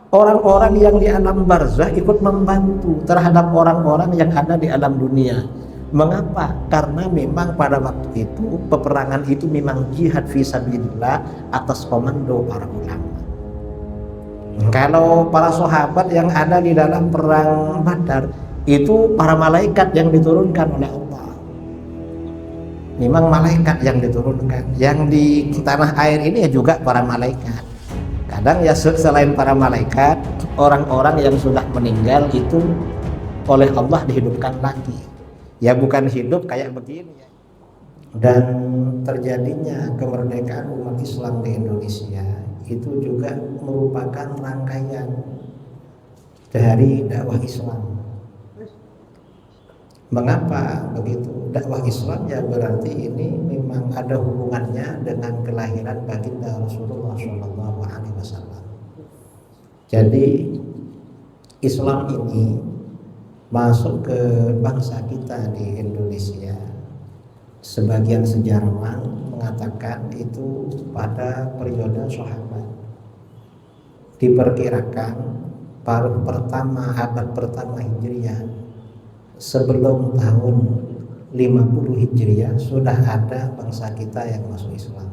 orang-orang yang di alam barzah ikut membantu terhadap orang-orang yang ada di alam dunia. Mengapa? Karena memang pada waktu itu peperangan itu memang jihad fisabilillah atas komando para ulama. Kalau para sahabat yang ada di dalam perang Badar itu para malaikat yang diturunkan oleh Allah. Memang malaikat yang diturunkan. Yang di tanah air ini ya juga para malaikat. Kadang ya selain para malaikat, orang-orang yang sudah meninggal itu oleh Allah dihidupkan lagi. Ya bukan hidup kayak begini ya. Dan terjadinya kemerdekaan umat Islam di Indonesia itu juga merupakan rangkaian dari dakwah Islam. Mengapa begitu? Dakwah Islam ya berarti ini memang ada hubungannya dengan kelahiran baginda Rasulullah SAW. Jadi Islam ini masuk ke bangsa kita di Indonesia. Sebagian sejarawan mengatakan itu pada periode sahabat. Diperkirakan paruh pertama abad pertama Hijriah, sebelum tahun 50 Hijriah sudah ada bangsa kita yang masuk Islam.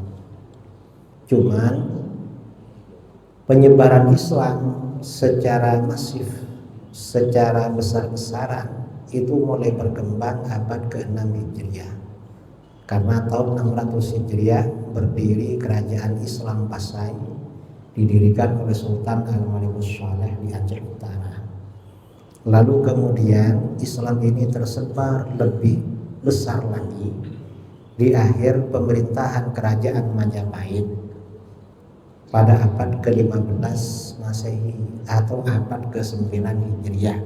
Cuman penyebaran Islam secara masif, secara besar-besaran itu mulai berkembang abad ke-6 Hijriah. Karena tahun 600 Hijriah berdiri kerajaan Islam Pasai, didirikan oleh Sultan Al-Malikus Saleh di Aceh Utara. Lalu kemudian Islam ini tersebar lebih besar lagi di akhir pemerintahan kerajaan Majapahit pada abad ke-15 Masehi atau abad ke-9 Hijriah,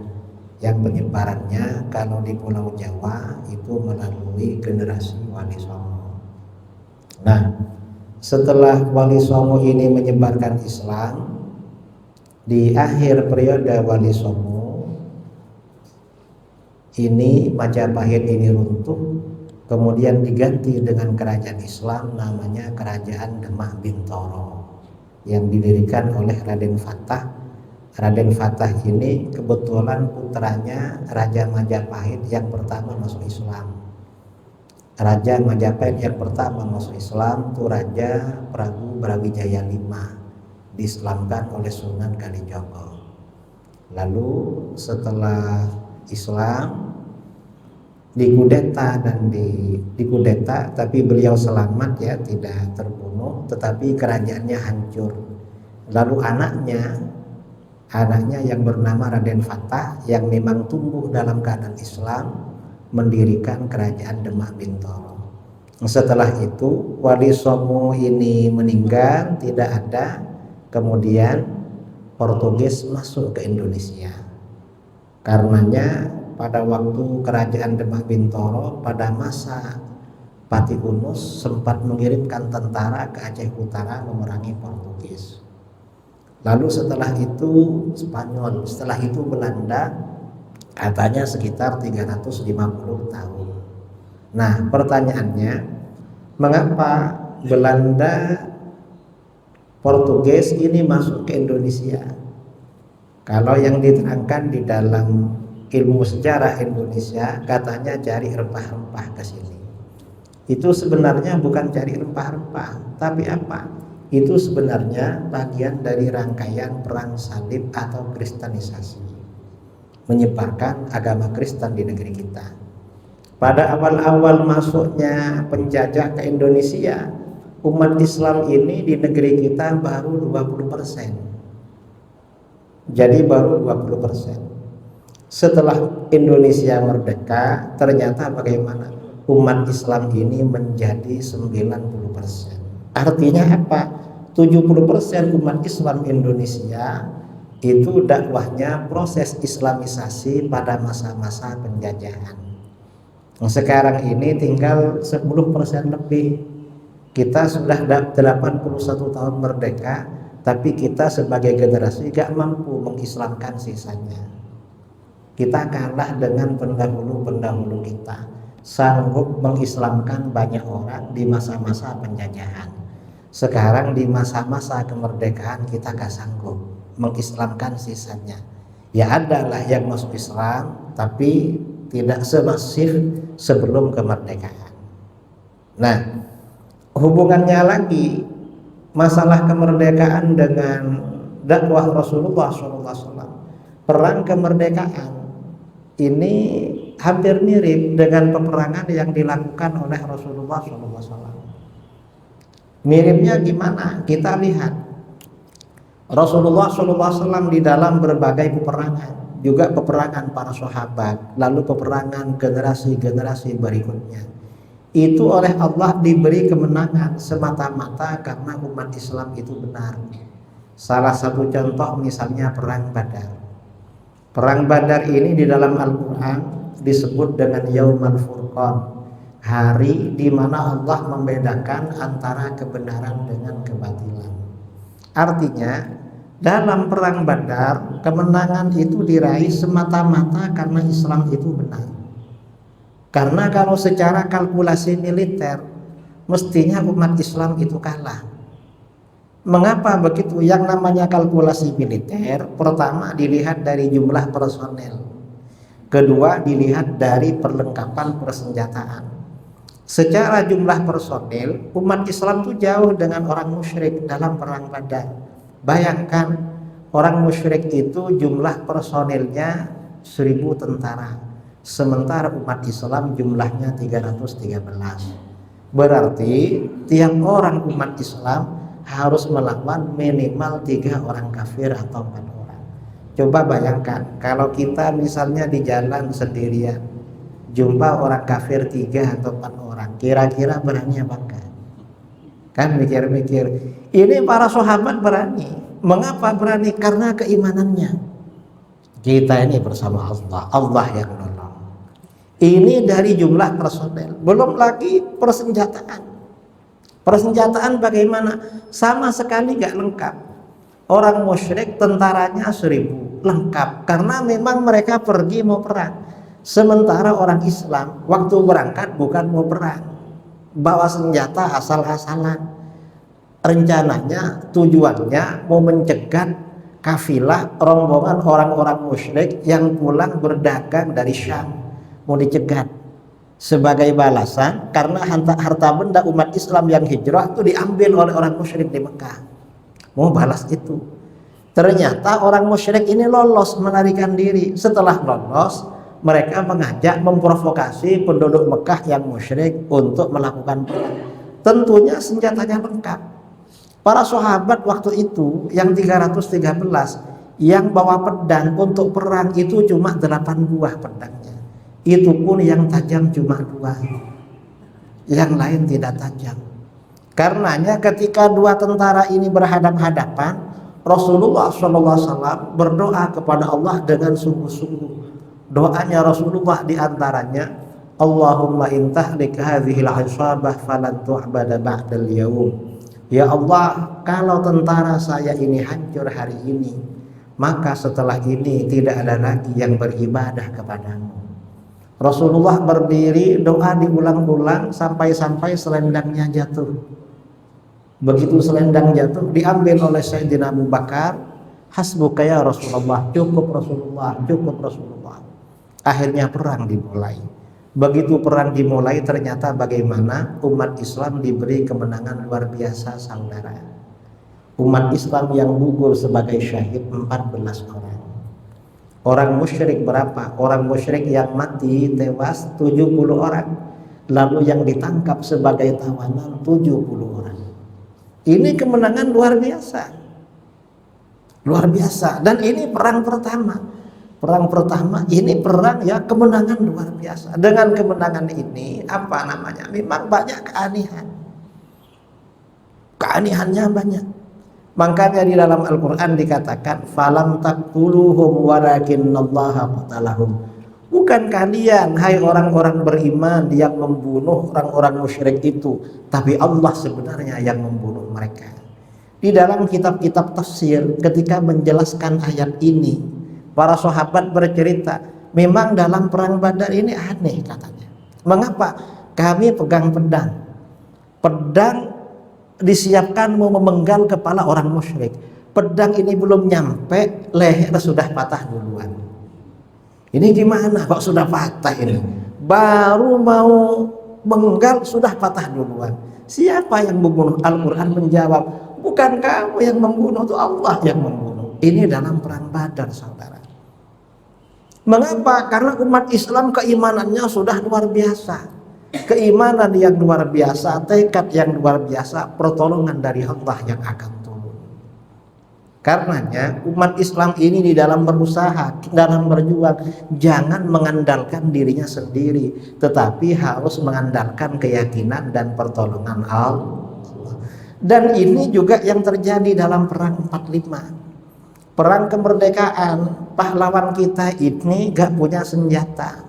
yang penyebarannya kalau di Pulau Jawa itu melalui generasi Wali Songo. Nah, setelah Wali Songo ini menyebarkan Islam, di akhir periode Wali Songo ini Majapahit ini runtuh, kemudian diganti dengan kerajaan Islam namanya Kerajaan Demak Bintoro yang didirikan oleh Raden Fatah. Raden Fatah ini kebetulan putranya Raja Majapahit yang pertama masuk Islam. Raja Majapahit yang pertama masuk Islam itu Raja Prabu Brawijaya V, diislamkan oleh Sunan Kalijogo. Lalu setelah Islam dikudeta dan dikudeta, tapi beliau selamat ya, tidak terbunuh, tetapi kerajaannya hancur. Lalu anaknya yang bernama Raden Fatah yang memang tumbuh dalam keadaan Islam mendirikan kerajaan Demak Bintoro. Setelah itu Wali Songo ini meninggal, tidak ada, kemudian Portugis masuk ke Indonesia. Karenanya pada waktu kerajaan Demak Bintoro pada masa Pati Unus sempat mengirimkan tentara ke Aceh Utara memerangi Portugis. Lalu setelah itu Spanyol, setelah itu Belanda, katanya sekitar 350 tahun. Nah, pertanyaannya, mengapa Belanda, Portugis ini masuk ke Indonesia? Kalau yang diterangkan di dalam ilmu sejarah Indonesia katanya cari rempah-rempah ke sini. Itu sebenarnya bukan cari rempah-rempah, tapi apa? Itu sebenarnya bagian dari rangkaian perang salib atau kristenisasi, menyebarkan agama Kristen di negeri kita. Pada awal-awal masuknya penjajah ke Indonesia, umat Islam ini di negeri kita baru 20%. Jadi baru 20%. Setelah Indonesia merdeka, ternyata bagaimana? Umat Islam ini menjadi 90%. Artinya apa? 70% umat Islam Indonesia itu dakwahnya proses Islamisasi pada masa-masa penjajahan. Sekarang ini tinggal 10% lebih. Kita sudah 81 tahun merdeka, tapi kita sebagai generasi gak mampu mengislamkan sisanya. Kita kalah dengan pendahulu-pendahulu kita, sanggup mengislamkan banyak orang di masa-masa penjajahan. Sekarang di masa-masa kemerdekaan kita gak sanggup mengislamkan sisanya. Ya adalah yang masuk Islam tapi tidak semasif sebelum kemerdekaan. Nah, hubungannya lagi masalah kemerdekaan dengan dakwah Rasulullah SAW. Perang kemerdekaan ini hampir mirip dengan peperangan yang dilakukan oleh Rasulullah SAW. Miripnya gimana? Kita lihat Rasulullah SAW di dalam berbagai peperangan, juga peperangan para sahabat, lalu peperangan generasi-generasi berikutnya, itu oleh Allah diberi kemenangan semata-mata karena umat Islam itu benar. Salah satu contoh misalnya perang Badar. Perang Badar ini di dalam Al-Quran disebut dengan Yaumul Furqan, hari di mana Allah membedakan antara kebenaran dengan kebatilan. Artinya dalam perang Badar kemenangan itu diraih semata-mata karena Islam itu benar. Karena kalau secara kalkulasi militer mestinya umat Islam itu kalah. Mengapa begitu? Yang namanya kalkulasi militer, pertama dilihat dari jumlah personel, kedua dilihat dari perlengkapan persenjataan. Secara jumlah personel umat Islam itu jauh dengan orang musyrik dalam perang Badar. Bayangkan orang musyrik itu jumlah personilnya 1000 tentara, sementara umat Islam jumlahnya 313. Berarti tiap orang umat Islam harus melawan minimal 3 orang kafir atau 4 orang. Coba bayangkan kalau kita misalnya di jalan sendirian jumpa orang kafir 3 atau 4 orang, kira-kira berani apa enggak? Kan mikir-mikir. Ini para sahabat berani. Mengapa berani? Karena keimanannya. Kita ini bersama Allah, Allah yang menolong. Ini dari jumlah personel, belum lagi persenjataan. Persenjataan bagaimana? Sama sekali gak lengkap. Orang musyrik tentaranya 1000 lengkap karena memang mereka pergi mau perang. Sementara orang Islam waktu berangkat bukan mau perang, bawa senjata asal-asalan. Rencananya tujuannya mau mencegat kafilah rombongan orang-orang musyrik yang pulang berdagang dari Syam, mau dicegat. Sebagai balasan karena harta benda umat Islam yang hijrah itu diambil oleh orang musyrik di Mekah, mau balas itu. Ternyata orang musyrik ini lolos melarikan diri. Setelah lolos mereka mengajak memprovokasi penduduk Mekah yang musyrik untuk melakukan perang. Tentunya senjatanya lengkap. Para sahabat waktu itu yang 313 yang bawa pedang untuk perang itu cuma 8 buah pedangnya. Itu pun yang tajam cuma 2, yang lain tidak tajam. Karenanya ketika 2 tentara ini berhadap-hadapan, Rasulullah SAW berdoa kepada Allah dengan sungguh-sungguh. Doanya Rasulullah diantaranya, Allahumma intahlik hadhil isabah falan tu'bada ba'dal yaum. Ya Allah, kalau tentara saya ini hancur hari ini, maka setelah ini tidak ada lagi yang beribadah kepadamu. Rasulullah berdiri, doa diulang-ulang sampai-sampai selendangnya jatuh. Begitu selendang jatuh, diambil oleh Sayyidina Abu Bakar. Hasbuka ya Rasulullah, cukup Rasulullah, cukup Rasulullah. Akhirnya perang dimulai. Begitu perang dimulai, ternyata bagaimana umat Islam diberi kemenangan luar biasa, saudara. Umat Islam yang gugur sebagai syahid 14 orang. Orang musyrik berapa? Orang musyrik yang mati tewas 70 orang. Lalu yang ditangkap sebagai tawanan 70 orang. Ini kemenangan luar biasa. Luar biasa. Dan ini perang pertama. Perang pertama ini perang ya kemenangan luar biasa. Dengan kemenangan ini apa namanya? Memang banyak keanehan. Keanehannya banyak. Makanya di dalam Al-Quran dikatakan falam taqtuluhum walakinnallaha qatalahum. Bukan kalian hai orang-orang beriman yang membunuh orang-orang musyrik itu, tapi Allah sebenarnya yang membunuh mereka. Di dalam kitab-kitab tafsir ketika menjelaskan ayat ini, para sahabat bercerita, memang dalam perang Badar ini aneh katanya. Mengapa? Kami pegang pedang. Pedang disiapkan mau memenggal kepala orang musyrik. Pedang ini belum nyampe, leher sudah patah duluan. Ini gimana kok sudah patah ini? Baru mau menggal sudah patah duluan. Siapa yang membunuh? Al-Quran menjawab, bukan kamu yang membunuh, itu Allah yang membunuh. Ini dalam perang Badar, saudara. Mengapa? Karena umat Islam keimanannya sudah luar biasa. Keimanan yang luar biasa, tekad yang luar biasa, pertolongan dari Allah yang akan turun. Karenanya umat Islam ini di dalam berusaha, dalam berjuang, jangan mengandalkan dirinya sendiri, tetapi harus mengandalkan keyakinan dan pertolongan Allah. Dan ini juga yang terjadi dalam perang 45. Perang kemerdekaan, pahlawan kita ini gak punya senjata.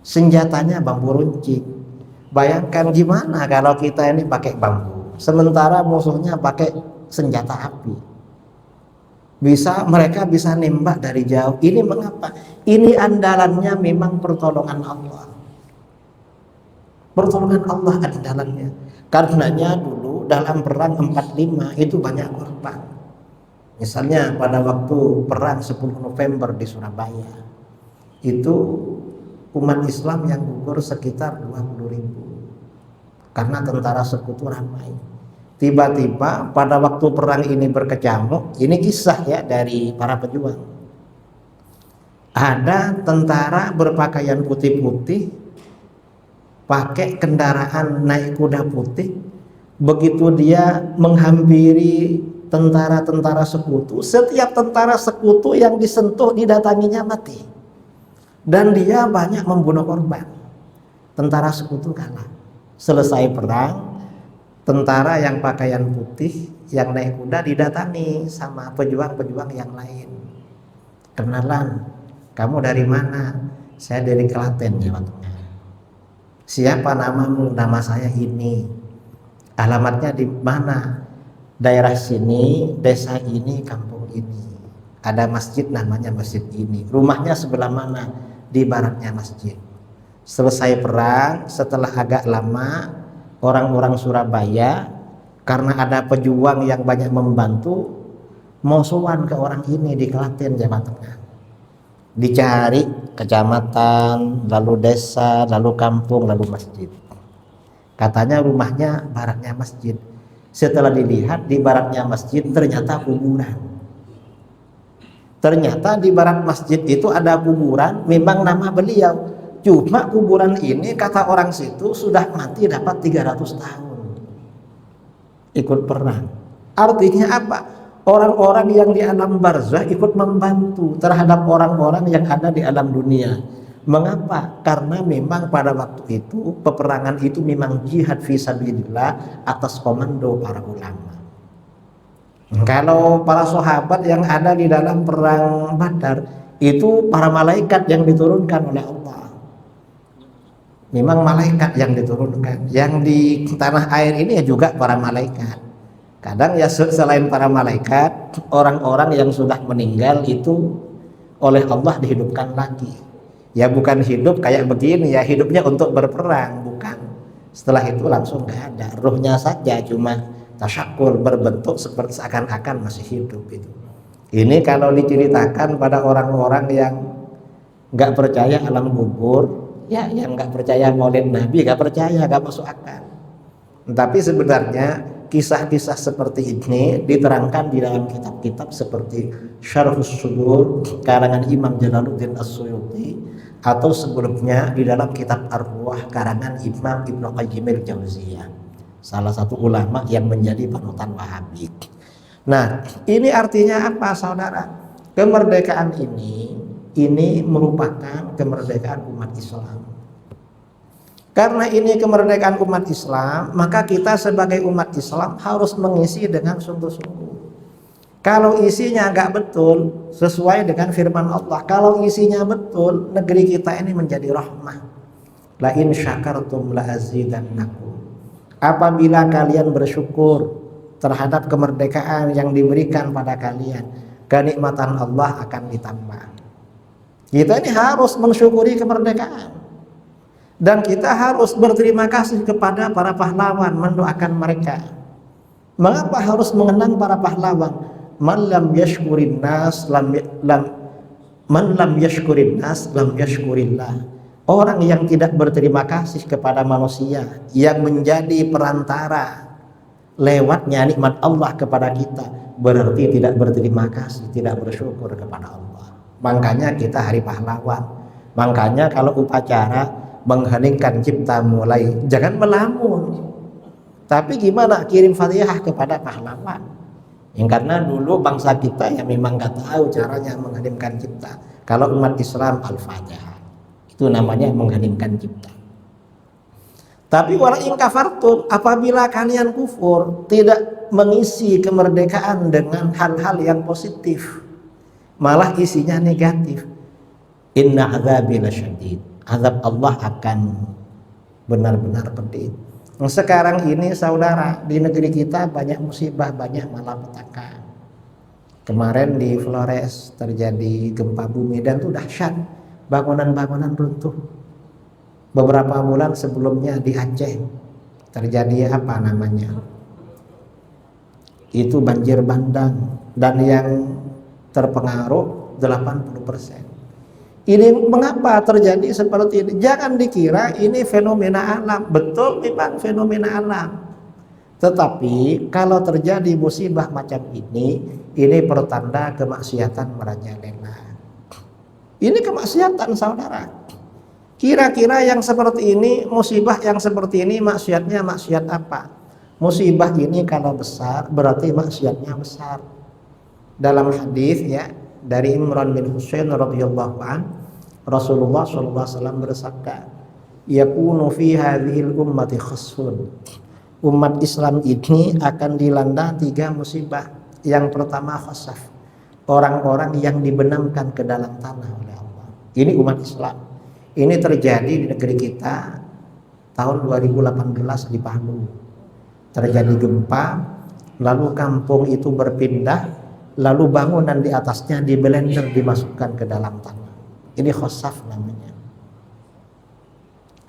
Senjatanya bambu runcing. Bayangkan gimana kalau kita ini pakai bambu, sementara musuhnya pakai senjata api. Mereka bisa nembak dari jauh. Ini mengapa? Ini andalannya memang pertolongan Allah. Pertolongan Allah andalannya. Karenanya dulu dalam perang 45 itu banyak korban. Misalnya pada waktu perang 10 November di Surabaya, itu umat Islam yang gugur sekitar 20.000 karena tentara sekutu ramai. Tiba-tiba pada waktu perang ini berkecamuk, ini kisah ya dari para pejuang. Ada tentara berpakaian putih-putih, pakai kendaraan naik kuda putih. Begitu dia menghampiri tentara-tentara sekutu, setiap tentara sekutu yang disentuh didatanginya mati. Dan dia banyak membunuh korban. Tentara sekutu kalah. Selesai perang, tentara yang pakaian putih yang naik kuda didatangi sama pejuang-pejuang yang lain. Kenalan, kamu dari mana? Saya dari Klaten, Jawa Tengah. Siapa namamu? Nama saya ini. Alamatnya di mana? Daerah sini, desa ini, kampung ini. Ada masjid namanya masjid ini. Rumahnya sebelah mana? Di baratnya masjid. Selesai perang, setelah agak lama, orang-orang Surabaya karena ada pejuang yang banyak membantu, mau sowan ke orang ini di Klaten, Jawa Tengah. Dicari kecamatan, lalu desa, lalu kampung, lalu masjid. Katanya rumahnya baratnya masjid. Setelah dilihat di baratnya masjid, ternyata kuburan. Ternyata di barat masjid itu ada kuburan, memang nama beliau. Cuma kuburan ini kata orang situ sudah mati dapat 300 tahun. Ikut perang. Artinya apa? Orang-orang yang di alam barzah ikut membantu terhadap orang-orang yang ada di alam dunia. Mengapa? Karena memang pada waktu itu peperangan itu memang jihad fisabilillah atas komando para ulama. Kalau para sahabat yang ada di dalam perang Badar itu para malaikat yang diturunkan oleh Allah. Memang malaikat yang diturunkan. Yang di tanah air ini ya juga para malaikat. Kadang ya selain para malaikat, orang-orang yang sudah meninggal itu oleh Allah dihidupkan lagi. Ya bukan hidup kayak begini ya, hidupnya untuk berperang, bukan. Setelah itu langsung gak ada, ruhnya saja cuma tasyakul, berbentuk seperti seakan-akan masih hidup itu. Ini kalau diceritakan pada orang-orang yang nggak percaya alam kubur, ya yang nggak percaya maulid Nabi, nggak percaya, nggak masuk akal. Tapi sebenarnya kisah-kisah seperti ini diterangkan di dalam kitab-kitab seperti Syarhus Sudur karangan Imam Jalaluddin As-Suyuti, atau sebelumnya di dalam kitab Ar-Ruh karangan Imam Ibnu Qayyim al-Jauziyah, salah satu ulama yang menjadi panutan Wahabi. Nah, ini artinya apa, saudara? Kemerdekaan ini merupakan kemerdekaan umat Islam. Karena ini kemerdekaan umat Islam, maka kita sebagai umat Islam harus mengisi dengan sungguh-sungguh. Kalau isinya nggak betul sesuai dengan firman Allah, kalau isinya betul, negeri kita ini menjadi rahmah. La in syakartum la azidannakum. Apabila kalian bersyukur terhadap kemerdekaan yang diberikan pada kalian, kenikmatan Allah akan ditambah. Kita ini harus mensyukuri kemerdekaan, dan kita harus berterima kasih kepada para pahlawan, mendoakan mereka. Mengapa harus mengenang para pahlawan? man lam yashkurin nas man lam yashkurin nas lam yashkurillah. Orang yang tidak berterima kasih kepada manusia yang menjadi perantara lewatnya nikmat Allah kepada kita, berarti tidak berterima kasih, tidak bersyukur kepada Allah. Makanya kita hari pahlawan. Makanya kalau upacara mengheningkan cipta mulai, jangan melamun, tapi gimana kirim Fatihah kepada pahlawan. Yang karena dulu bangsa kita yang memang nggak tahu caranya mengheningkan cipta. Kalau umat Islam Al-Fatihah, itu namanya mengheningkan cipta. Tapi wala in kafartum, apabila kalian kufur, tidak mengisi kemerdekaan dengan hal-hal yang positif, malah isinya negatif. Inna azabi lasyadid, azab Allah akan benar-benar pedih. Sekarang ini saudara, di negeri kita banyak musibah, banyak malapetaka. Kemarin di Flores terjadi gempa bumi dan itu dahsyat, bangunan-bangunan runtuh. Beberapa bulan sebelumnya di Aceh terjadi apa namanya? Itu banjir bandang dan yang terpengaruh 80%. Ini mengapa terjadi seperti ini? Jangan dikira ini fenomena alam. Betul memang fenomena alam. Tetapi kalau terjadi musibah macam ini pertanda kemaksiatan merajalela. Ini kemaksiatan saudara. Kira-kira yang seperti ini, musibah yang seperti ini maksiatnya maksiat apa? Musibah ini kalau besar berarti maksiatnya besar. Dalam hadis ya dari Imran bin Husain radhiyallahu an, Rasulullah sallallahu alaihi wasallam bersabda, yakunu fi hadhil ummati khasfun. Umat Islam ini akan dilanda 3 musibah. Yang pertama khasaf, orang-orang yang dibenamkan ke dalam tanah oleh Allah. Ini umat Islam. Ini terjadi di negeri kita tahun 2018 di Palu. Terjadi gempa, lalu kampung itu berpindah, lalu bangunan di atasnya di blender dimasukkan ke dalam tanah. Ini khasaf namanya.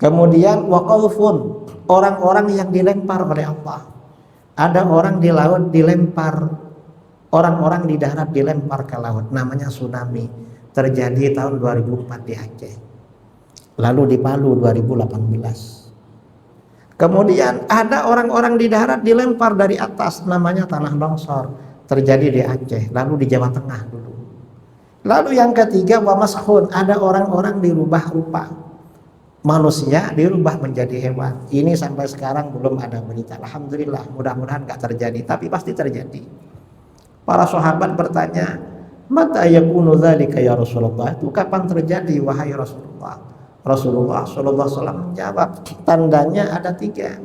Kemudian waqaufun, orang-orang yang dilempar oleh Allah. Ada orang di laut dilempar, orang-orang di darat dilempar ke laut, namanya tsunami. Terjadi tahun 2004 di Aceh. Lalu di Palu 2018. Kemudian ada orang-orang di darat dilempar dari atas, namanya tanah longsor. Terjadi di Aceh, lalu di Jawa Tengah dulu. Lalu yang ketiga wa mashun, ada orang-orang dirubah rupa. Manusia dirubah menjadi hewan. Ini sampai sekarang belum ada berita. Alhamdulillah, mudah-mudahan gak terjadi, tapi pasti terjadi. Para sahabat bertanya, mata yakunu dzalika ya Rasulullah? Itu kapan terjadi wahai Rasulullah? Rasulullah sallallahu alaihi wasallam menjawab, tandanya ada 3.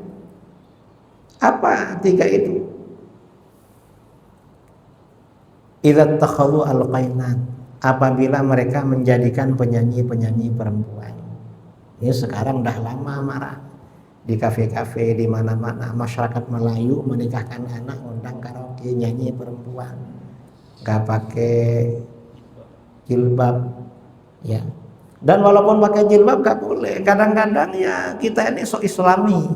Apa 3 itu? Idza takhadhu al-qainat, apabila mereka menjadikan penyanyi-penyanyi perempuan. Ini sekarang dah lama marah di kafe-kafe, di mana-mana masyarakat Melayu menikahkan anak, undang karaoke, nyanyi perempuan, nggak pakai jilbab, ya. Dan walaupun pakai jilbab nggak boleh. Kadang-kadang ya kita ini sok Islami.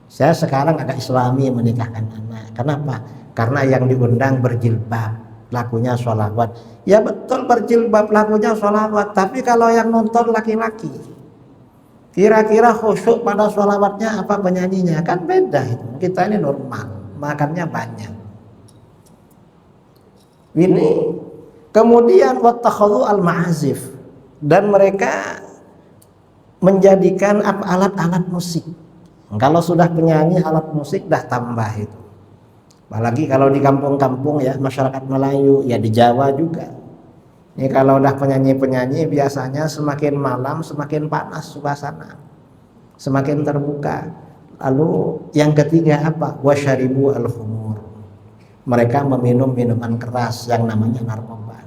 Saya sekarang agak Islami menikahkan anak. Kenapa? Karena yang diundang berjilbab, lakunya sholawat. Ya betul berjilbab, lakunya sholawat. Tapi kalau yang nonton laki-laki, kira-kira khusyuk pada sholawatnya apa penyanyinya? Kan beda itu. Kita ini normal, makannya banyak. Ini kemudian wattakhadhu al-ma'azif, dan mereka menjadikan alat-alat musik. Kalau sudah penyanyi alat musik dah tambah itu. Apalagi kalau di kampung-kampung ya, masyarakat Melayu, ya di Jawa juga. Ini kalau udah penyanyi-penyanyi biasanya semakin malam semakin panas suasana, semakin terbuka. Lalu yang ketiga apa? Wasyaribu al-khumur. Mereka meminum minuman keras yang namanya narkoba.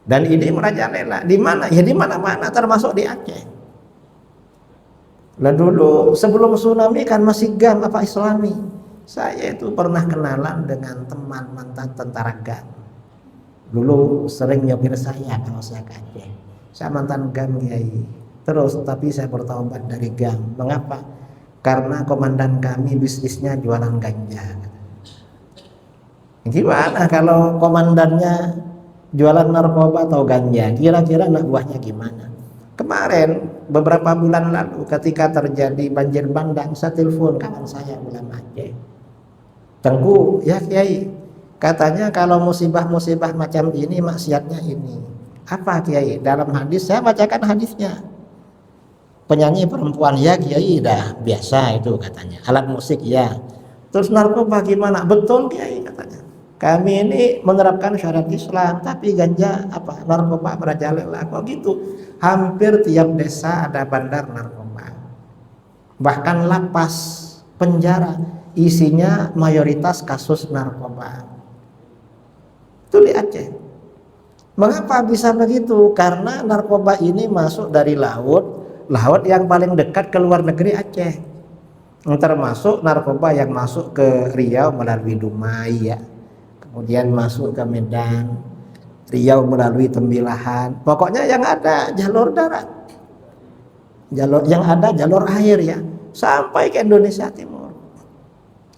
Dan ini merajalela. Di mana? Ya di mana-mana, termasuk di Aceh. Lah dulu sebelum tsunami kan masih GAM apa Islami. Saya itu pernah kenalan dengan teman mantan tentara GAM. Dulu sering nyopir saya kalau saya ke Aceh. Saya mantan GAM Kiai. Terus tapi saya bertaubat dari GAM. Mengapa? Karena komandan kami bisnisnya jualan ganja. Gimana kalau komandannya jualan narkoba atau ganja? Kira-kira anak buahnya gimana? Kemarin beberapa bulan lalu ketika terjadi banjir bandang, saya telepon kawan saya ulama Aceh. Tengku, ya Kiai, katanya kalau musibah-musibah macam ini maksiatnya ini. Apa Kiai? Dalam hadis, saya bacakan hadisnya. Penyanyi perempuan, ya Kiai, dah biasa itu katanya. Alat musik ya. Terus narkoba gimana? Betul Kiai katanya. Kami ini menerapkan syariat Islam, tapi ganja apa narkoba merajalela. Kok gitu? Hampir tiap desa ada bandar narkoba. Bahkan lapas, penjara isinya mayoritas kasus narkoba. Itu di Aceh. Mengapa bisa begitu? Karena narkoba ini masuk dari laut yang paling dekat ke luar negeri Aceh. Termasuk narkoba yang masuk ke Riau melalui Dumai ya. Kemudian masuk ke Medan, Riau melalui Tembilahan. Pokoknya yang ada jalur darat, yang ada jalur air ya, sampai ke Indonesia Timur.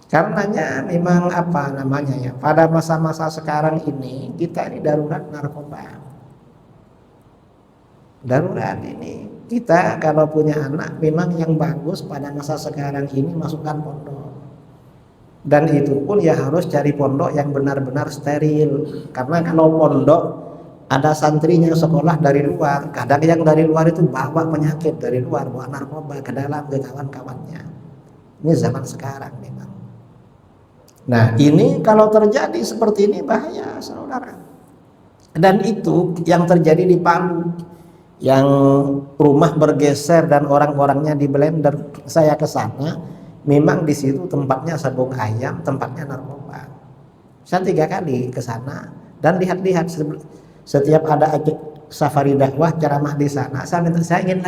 Karenanya memang apa namanya ya, pada masa-masa sekarang ini kita ini darurat narkoba. Darurat ini kita kalau punya anak memang yang bagus pada masa sekarang ini masukkan pondok. Dan itu pun ya harus cari pondok yang benar-benar steril. Karena kalau pondok ada santrinya sekolah dari luar, kadang yang dari luar itu bawa penyakit dari luar, bawa narkoba ke dalam ke kawan-kawannya. Ini zaman sekarang memang. Nah ini kalau terjadi seperti ini bahaya saudara. Dan itu yang terjadi di Palu, yang rumah bergeser dan orang-orangnya di blender. Saya ke sana. Memang di situ tempatnya sabung ayam, tempatnya narkoba. Saya 3 kali ke sana dan lihat-lihat setiap ada safari dakwah ceramah di sana. Saya ingin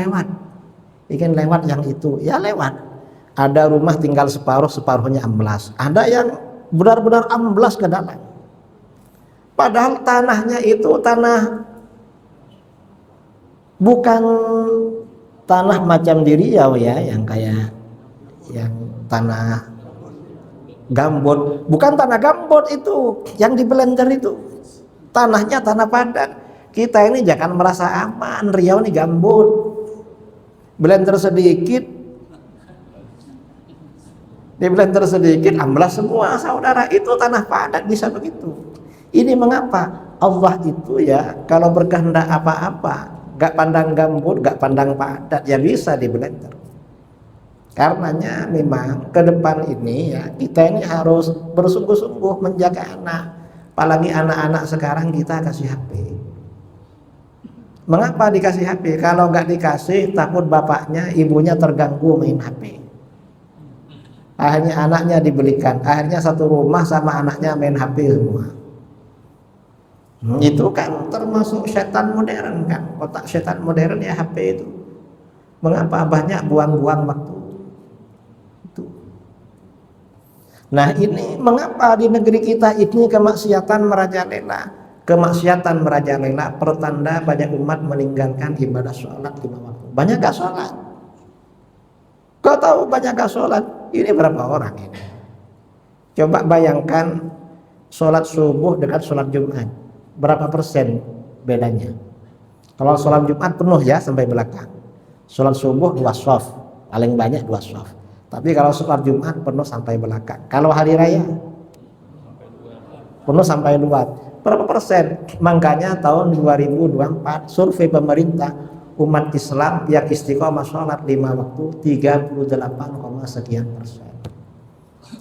lewat yang itu. Ya lewat. Ada rumah tinggal separuhnya amblas. Ada yang benar-benar amblas ke dalam. Padahal tanahnya itu tanah bukan tanah macam di Riau ya, yang kayak yang tanah gambut, bukan tanah gambut itu yang di blender itu, tanahnya tanah padat. Kita ini jangan merasa aman, Riau ini gambut, blender sedikit, di blender sedikit amblas semua saudara. Itu tanah padat bisa begitu. Ini mengapa Allah itu ya kalau berkehendak apa-apa gak pandang gambut, gak pandang padat, ya bisa di blender. Karenanya memang ke depan ini ya kita ini harus bersungguh-sungguh menjaga anak. Apalagi anak-anak sekarang kita kasih HP. Mengapa dikasih HP? Kalau nggak dikasih takut bapaknya, ibunya terganggu main HP. Akhirnya anaknya dibelikan. Akhirnya satu rumah sama anaknya main HP semua. Itu kan termasuk setan modern kan. Otak setan modern ya HP itu. Mengapa banyak buang-buang waktu? Nah ini mengapa di negeri kita ini kemaksiatan merajalela. Kemaksiatan merajalela pertanda banyak umat meninggalkan ibadah sholat 5 waktu. Banyak gak sholat? Kau tahu banyak gak sholat? Ini berapa orang ini? Coba bayangkan sholat subuh dengan sholat Jumat, berapa persen bedanya? Kalau sholat Jumat penuh ya sampai belakang, sholat subuh 2 shaf, paling banyak 2 shaf. Tapi kalau sholat Jumat penuh sampai belakang. Kalau hari raya penuh sampai luar. Berapa persen? Makanya tahun 2024 survei pemerintah umat Islam yang istiqomah sholat 5 waktu 38, sekian persen.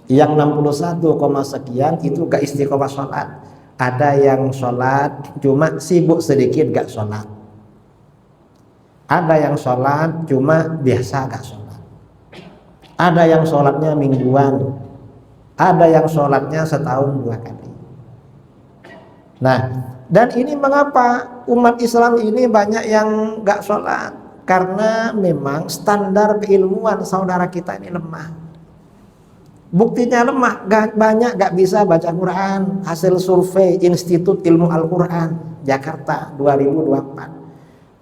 Yang 61, sekian itu gak istiqomah sholat. Ada yang sholat cuma sibuk sedikit gak sholat. Ada yang sholat cuma biasa gak sholat. Ada yang sholatnya mingguan, ada yang sholatnya setahun 2 kali. Nah, dan ini mengapa umat Islam ini banyak yang gak sholat? Karena memang standar keilmuan saudara kita ini lemah. Buktinya lemah, banyak gak bisa baca Quran. Hasil survei Institut Ilmu Al-Quran Jakarta 2024.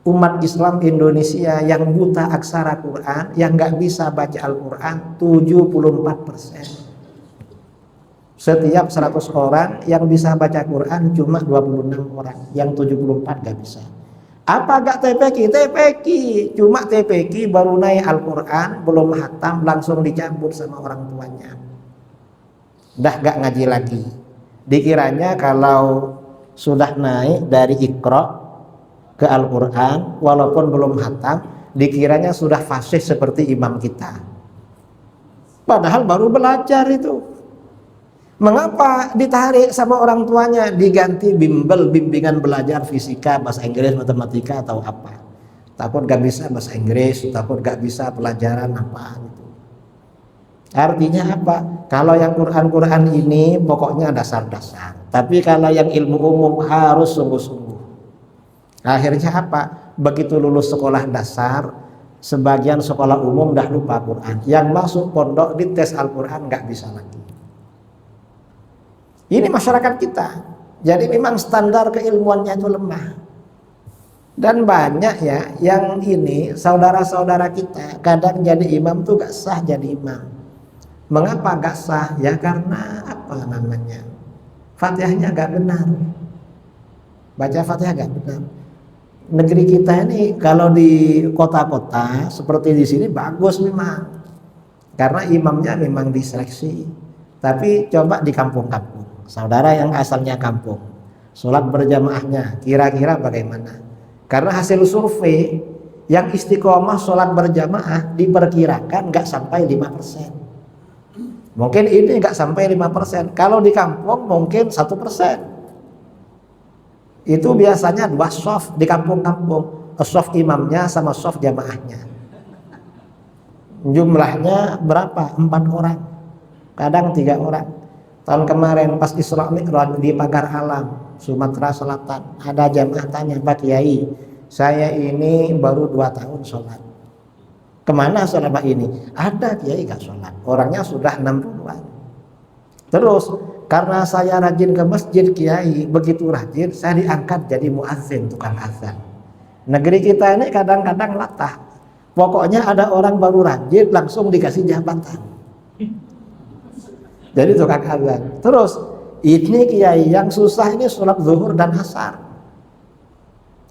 Umat Islam Indonesia yang buta aksara Quran, yang gak bisa baca Al-Quran 74%. Setiap 100 orang yang bisa baca Quran cuma 26 orang, yang 74 gak bisa. Apa gak TPQ? TPQ, cuma TPQ baru naik Al-Quran, belum hatam, langsung dicabut sama orang tuanya. Dah gak ngaji lagi. Dikiranya kalau sudah naik dari Iqra ke Al-Quran, walaupun belum hatam, dikiranya sudah fasih seperti imam kita. Padahal baru belajar itu. Mengapa ditarik sama orang tuanya, diganti bimbel, bimbingan belajar fisika, bahasa Inggris, matematika atau apa? Takut gak bisa bahasa Inggris, takut gak bisa pelajaran apa gitu. Artinya apa? Kalau yang Quran ini pokoknya dasar-dasar. Tapi kalau yang ilmu umum harus sungguh-sungguh. Akhirnya apa? Begitu lulus sekolah dasar, sebagian sekolah umum dah lupa Quran. Yang masuk pondok di tes Al-Quran gak bisa lagi. Ini masyarakat kita. Jadi memang standar keilmuannya itu lemah. Dan banyak ya yang ini saudara-saudara kita kadang jadi imam tuh gak sah jadi imam. Mengapa gak sah? Ya karena apa namanya? Fatihahnya gak benar. Baca Fatihah gak benar. Negeri kita ini kalau di kota-kota seperti di sini bagus memang. Karena imamnya memang diseleksi. Tapi coba di kampung-kampung. Saudara yang asalnya kampung, sholat berjamaahnya kira-kira bagaimana? Karena hasil survei yang istiqomah sholat berjamaah diperkirakan nggak sampai 5%. Mungkin ini nggak sampai 5%. Kalau di kampung mungkin 1%. Itu biasanya 2 shaf di kampung-kampung, shaf imamnya sama shaf jamaahnya. Jumlahnya berapa? 4 orang, kadang 3 orang. Tahun kemarin pas Isra Mi'raj di Pagar Alam, Sumatera Selatan, ada jamaah tanya, Pak Kiai, saya ini baru 2 tahun sholat. Kemana selama ini? Ada Kiai gak sholat, orangnya sudah 60-an. Terus karena saya rajin ke masjid Kiai, begitu rajin saya diangkat jadi muazzin, tukang azan. Negeri kita ini kadang-kadang latah. Pokoknya ada orang baru rajin langsung dikasih jabatan. Jadi tukang azan. Terus ini kiai yang susah ini sholat zuhur dan asar.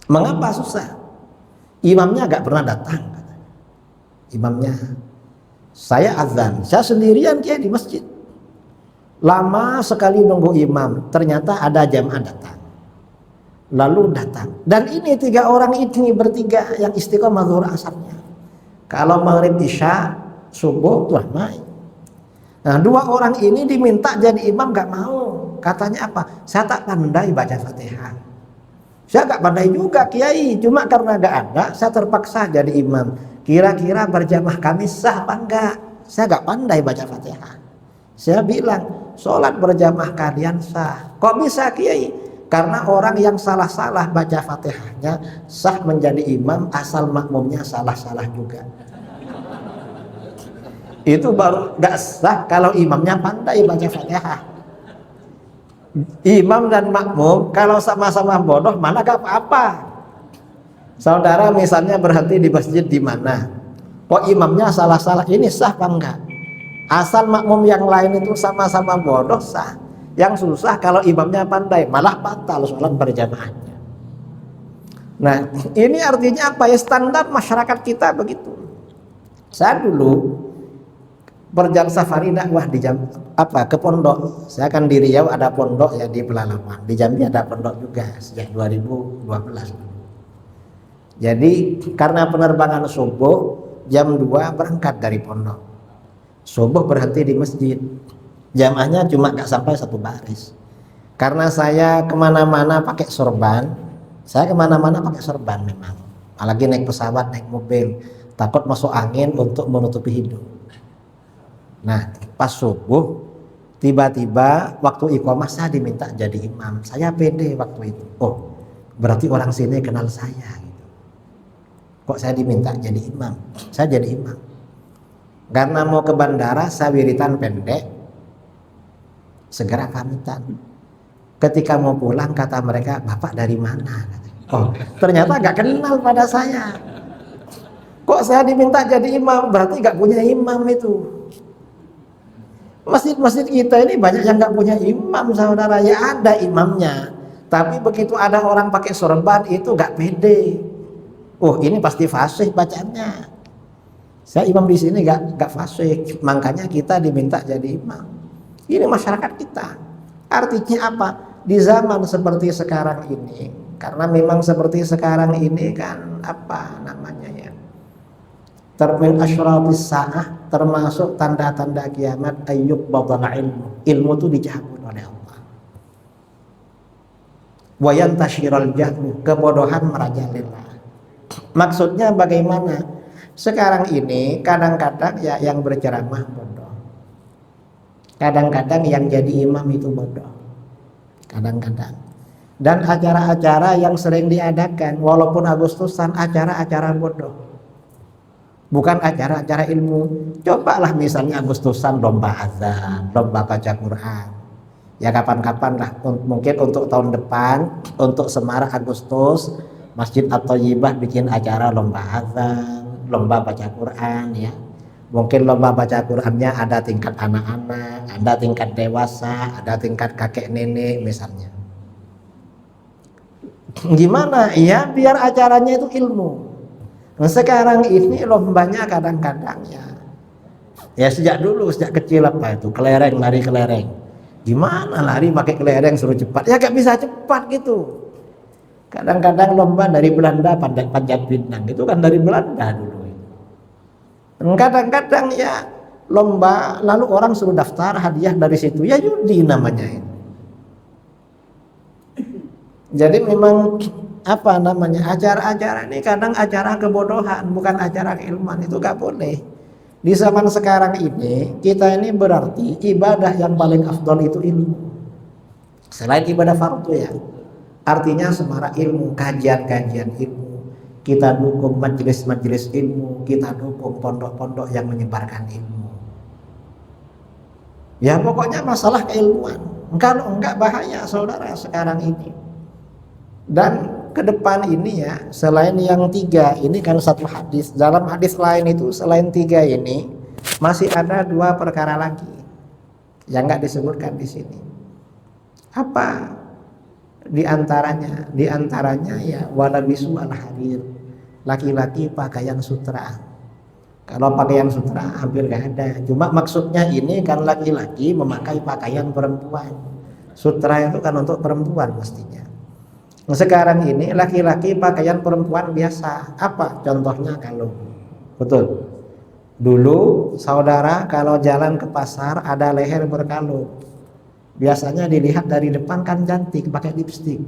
Mengapa susah? Imamnya gak pernah datang. Imamnya, saya azan, saya sendirian kiai di masjid. Lama sekali nunggu imam, ternyata ada jamaah datang. Lalu datang. Dan ini 3 orang ini bertiga yang istiqomah zuhur asarnya. Kalau maghrib isya subuh tuh naik. Nah 2 orang ini diminta jadi imam gak mau. Katanya apa? Saya tak pandai baca Fatihah. Saya gak pandai juga kiai. Cuma karena gak ada saya terpaksa jadi imam. Kira-kira berjamaah kami sah apa enggak? Saya gak pandai baca Fatihah. Saya bilang sholat berjamaah kalian sah. Kok bisa kiai? Karena orang yang salah-salah baca Fatihahnya sah menjadi imam asal makmumnya salah-salah juga. Itu baru gak sah kalau imamnya pandai baca Fatihah. Imam dan makmum kalau sama-sama bodoh malah gak apa-apa. Saudara misalnya berhenti di masjid di mana, kok imamnya salah-salah, ini sah apa enggak? Asal makmum yang lain itu sama-sama bodoh sah. Yang susah kalau imamnya pandai, malah batal sholat berjamaahnya. Nah ini artinya apa ya, standar masyarakat kita begitu. Saya dulu berjalan safari dakwah di ke pondok. Saya kan di Riau ada pondok ya di Pelalawan. Di Jambi ada pondok juga sejak 2012. Jadi karena penerbangan subuh jam 2 berangkat dari pondok. Subuh berhenti di masjid. Jamaahnya cuma gak sampai 1 baris. Karena saya kemana-mana pakai sorban. Saya kemana-mana pakai sorban memang. Apalagi naik pesawat, naik mobil. Takut masuk angin untuk menutupi hidung. Nah pas subuh tiba-tiba waktu iqamah saya diminta jadi imam. Saya pede waktu itu. Oh berarti orang sini kenal saya gitu. Kok saya diminta jadi imam? Saya jadi imam. Karena mau ke bandara saya wiritan pendek, segera pamitan. Ketika mau pulang kata mereka, Bapak dari mana? Oh ternyata gak kenal pada saya. Kok saya diminta jadi imam? Berarti gak punya imam itu. Masjid-masjid kita ini banyak yang nggak punya imam, saudara. Ya ada imamnya, tapi begitu ada orang pakai sorban itu nggak pede. Oh, ini pasti fasih bacaannya. Saya imam di sini nggak fasih, makanya kita diminta jadi imam. Ini masyarakat kita. Artinya apa? Di zaman seperti sekarang ini, karena memang seperti sekarang ini kan apa namanya ya? Termin asyratis sa'ah, termasuk tanda-tanda kiamat, ayyub badal ilmu itu dicabut oleh Allah. Wa yantashiral jahlu, kebodohan merajalela. Maksudnya bagaimana? Sekarang ini kadang-kadang ya yang berceramah bodoh, kadang-kadang yang jadi imam itu bodoh, kadang-kadang. Dan acara-acara yang sering diadakan walaupun Agustusan, acara-acara bodoh, bukan acara-acara ilmu. Cobalah misalnya Agustusan lomba azan, lomba baca Quran. Ya kapan-kapan lah, mungkin untuk tahun depan, untuk semarak Agustus, Masjid At-Thayyibah bikin acara lomba azan, lomba baca Quran ya. Mungkin lomba baca Qurannya ada tingkat anak-anak, ada tingkat dewasa, ada tingkat kakek nenek misalnya. Gimana? Ya biar acaranya itu ilmu. Nah, sekarang ini lombanya kadang-kadang ya sejak dulu, sejak kecil apa itu kelereng, lari kelereng. Gimana lari pakai kelereng suruh cepat? Ya gak bisa cepat gitu. Kadang-kadang lomba dari Belanda, panjat pinang itu kan dari Belanda dulu. Kadang-kadang ya lomba lalu orang suruh daftar hadiah dari situ, ya judi namanya itu. Jadi memang apa namanya, acara-acara ini kadang acara kebodohan, bukan acara keilmuan. Itu gak boleh. Di zaman sekarang ini kita ini berarti ibadah yang paling afdol itu ilmu, selain ibadah fardu ya. Artinya semarak ilmu, kajian-kajian ilmu, kita dukung majelis-majelis ilmu, kita dukung pondok-pondok yang menyebarkan ilmu. Ya pokoknya masalah keilmuan. Kalau enggak bahaya saudara sekarang ini. Dan ke depan ini ya, selain yang 3 ini kan satu hadis, dalam hadis lain itu selain 3 ini masih ada 2 perkara lagi yang enggak disebutkan di sini. Apa di antaranya ya walabisu al-harir, laki-laki pakaian sutra. Kalau pakaian sutra hampir enggak ada, cuma maksudnya ini kan laki-laki memakai pakaian perempuan. Sutra itu kan untuk perempuan mestinya. Sekarang ini laki-laki pakaian perempuan biasa. Apa contohnya kalung? Betul. Dulu saudara kalau jalan ke pasar ada leher berkalung, biasanya dilihat dari depan kan cantik pakai lipstik.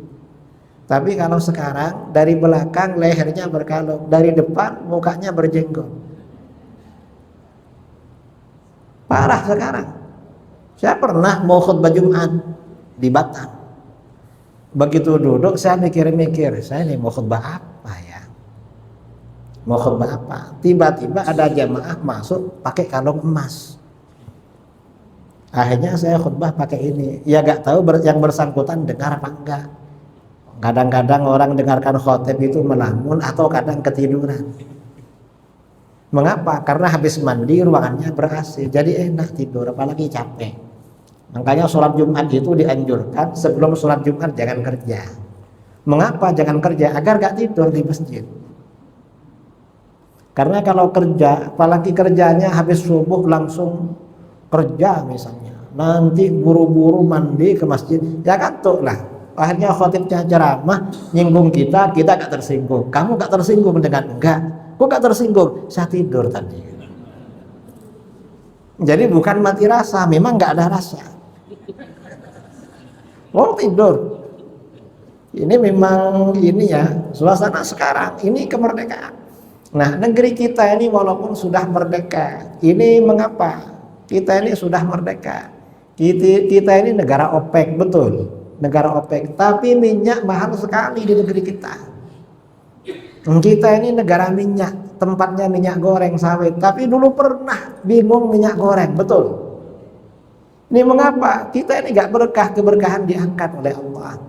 Tapi kalau sekarang dari belakang lehernya berkalung, dari depan mukanya berjenggot. Parah sekarang. Saya pernah mau khutbah Jumat di Batam. Begitu duduk saya mikir-mikir, saya ini mau khutbah apa ya? Mau khutbah apa? Tiba-tiba ada jamaah masuk pakai kalung emas. Akhirnya saya khutbah pakai ini. Ya gak tahu yang bersangkutan dengar apa enggak. Kadang-kadang orang dengarkan khotib itu melamun atau kadang ketiduran. Mengapa? Karena habis mandi ruangannya ber-AC, jadi enak tidur, apalagi capek. Makanya sholat Jumat itu dianjurkan sebelum sholat Jumat jangan kerja. Mengapa jangan kerja? Agar gak tidur di masjid. Karena kalau kerja, apalagi kerjanya habis subuh langsung kerja misalnya, nanti buru-buru mandi ke masjid, ya kantuk lah. Akhirnya khotibnya ceramah nyinggung kita gak tersinggung. Kamu gak tersinggung dengan enggak? Kok gak tersinggung? Saya tidur tadi. Jadi bukan mati rasa, memang gak ada rasa. Mau tidur. Ini memang ini ya suasana sekarang ini kemerdekaan. Nah negeri kita ini walaupun sudah merdeka, ini mengapa kita ini sudah merdeka? Kita ini negara OPEC, betul, negara OPEC, tapi minyak mahal sekali di negeri kita. Kita ini negara minyak, tempatnya minyak goreng sawit, tapi dulu pernah bingung minyak goreng, betul. Ini mengapa? Kita ini gak berkah, keberkahan diangkat oleh Allah.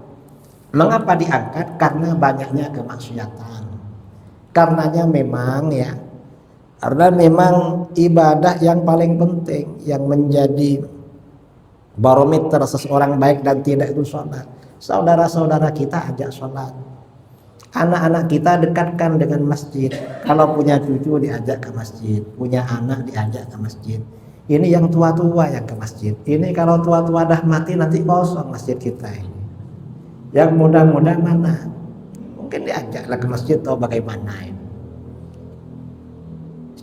Mengapa diangkat? Karena banyaknya kemaksiatan. Karenanya memang ya, karena memang ibadah yang paling penting, yang menjadi Barometer seseorang baik dan tidak itu sholat. Saudara-saudara kita ajak sholat. Anak-anak kita dekatkan dengan masjid. Kalau punya cucu diajak ke masjid, punya anak diajak ke masjid. Ini yang tua-tua yang ke masjid. Ini kalau tua-tua dah mati nanti kosong masjid kita ini. Yang muda-muda mana? Mungkin diajaklah ke masjid atau bagaimana ini.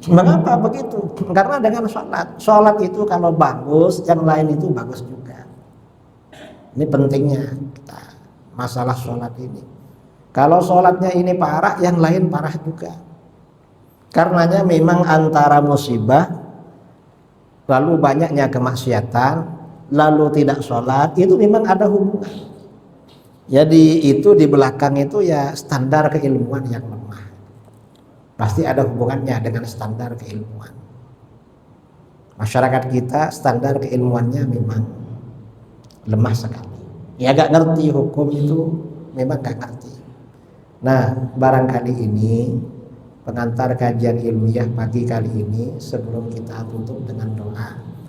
Mengapa begitu? Karena dengan sholat. Sholat itu kalau bagus, yang lain itu bagus juga. Ini pentingnya kita masalah sholat ini. Kalau sholatnya ini parah, yang lain parah juga. Karenanya memang antara musibah, lalu banyaknya kemaksiatan, lalu tidak sholat, itu memang ada hubungan. Jadi itu di belakang itu ya standar keilmuan yang lemah. Pasti ada hubungannya dengan standar keilmuan. Masyarakat kita standar keilmuannya memang lemah sekali. Ya gak ngerti hukum itu, memang gak ngerti. Nah, barangkali ini pengantar kajian ilmiah pagi kali ini, sebelum kita tutup dengan doa,